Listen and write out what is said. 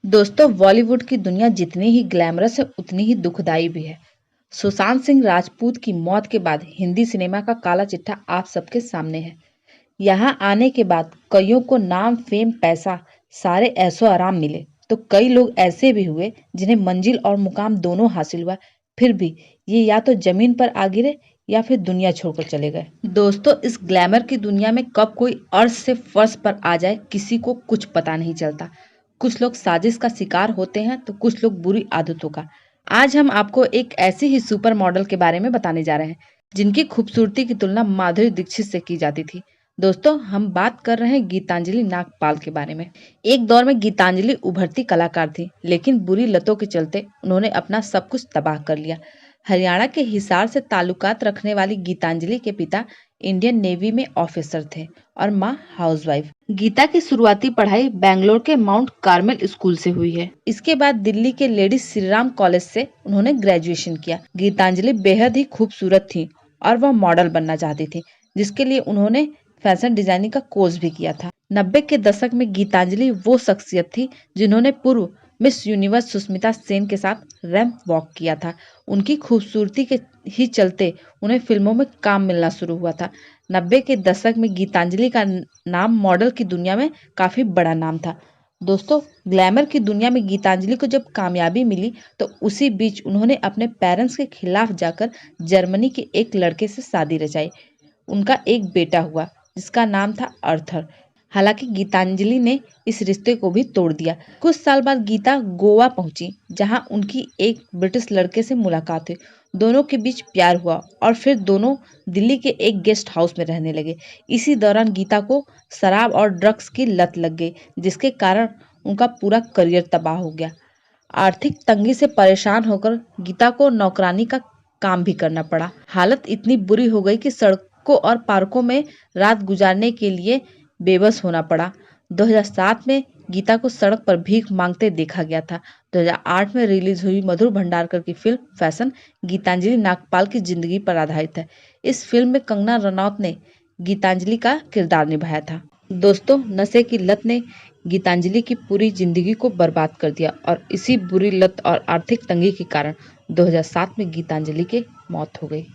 दोस्तों, बॉलीवुड की दुनिया जितनी ही ग्लैमरस है उतनी ही दुखदाई भी है। सुशांत सिंह राजपूत की मौत के बाद हिंदी सिनेमा का काला चिट्ठा आप सबके सामने है। यहाँ आने के बाद कईयों को नाम, फेम, पैसा, सारे ऐशो आराम मिले, तो कई लोग ऐसे भी हुए जिन्हें मंजिल और मुकाम दोनों हासिल हुआ, फिर भी ये या तो जमीन पर आ गिरे या फिर दुनिया छोड़कर चले गए। दोस्तों, इस ग्लैमर की दुनिया में कब कोई अर्श से फर्श पर आ जाए किसी को कुछ पता नहीं चलता। कुछ लोग साजिश का शिकार होते हैं तो कुछ लोग बुरी आदतों का। आज हम आपको एक ऐसी ही सुपर मॉडल के बारे में बताने जा रहे हैं जिनकी खूबसूरती की तुलना माधुरी दीक्षित से की जाती थी। दोस्तों, हम बात कर रहे हैं गीतांजलि नागपाल के बारे में। एक दौर में गीतांजलि उभरती कलाकार थी, लेकिन बुरी लतों के चलते उन्होंने अपना सब कुछ तबाह कर लिया। हरियाणा के हिसार से ताल्लुकात रखने वाली गीतांजलि के पिता इंडियन नेवी में ऑफिसर थे और मां हाउसवाइफ। गीता की शुरुआती पढ़ाई बेंगलोर के माउंट कार्मेल स्कूल से हुई है। इसके बाद दिल्ली के लेडी श्रीराम कॉलेज से उन्होंने ग्रेजुएशन किया। गीतांजलि बेहद ही खूबसूरत थी और वह मॉडल बनना चाहती थी, जिसके लिए उन्होंने फैशन डिजाइनिंग का कोर्स भी किया था। 90 के दशक में गीतांजलि वो शख्सियत थी जिन्होंने पूर्व मिस यूनिवर्स सुष्मिता सेन के साथ रैंप वॉक किया था। उनकी खूबसूरती के ही चलते उन्हें फिल्मों में काम मिलना शुरू हुआ था। 90 के दशक में गीतांजलि का नाम मॉडल की दुनिया में काफी बड़ा नाम था। दोस्तों, ग्लैमर की दुनिया में गीतांजलि को जब कामयाबी मिली तो उसी बीच उन्होंने अपने पेरेंट्स के खिलाफ जाकर जर्मनी के एक लड़के से शादी रचाई। उनका एक बेटा हुआ जिसका नाम था अर्थर। हालांकि गीतांजलि ने इस रिश्ते को भी तोड़ दिया। कुछ साल बाद गीता गोवा पहुंची, जहां उनकी एक ब्रिटिश लड़के से मुलाकात हुई। दोनों के बीच प्यार हुआ और फिर दोनों दिल्ली के एक गेस्ट हाउस में रहने लगे। इसी दौरान गीता को शराब और ड्रग्स की लत लग गई, जिसके कारण उनका पूरा करियर तबाह हो गया। आर्थिक तंगी से परेशान होकर गीता को नौकरानी का काम भी करना पड़ा। हालत इतनी बुरी हो गई कि सड़कों और पार्कों में रात गुजारने के लिए बेबस होना पड़ा। 2007 में गीता को सड़क पर भीख मांगते देखा गया था। 2008 में रिलीज हुई मधुर भंडारकर की फिल्म फैशन गीतांजलि नागपाल की जिंदगी पर आधारित है। इस फिल्म में कंगना रनौत ने गीतांजलि का किरदार निभाया था। दोस्तों, नशे की लत ने गीतांजलि की पूरी जिंदगी को बर्बाद कर दिया और इसी बुरी लत और आर्थिक तंगी के कारण 2007 में गीतांजलि की मौत हो गई।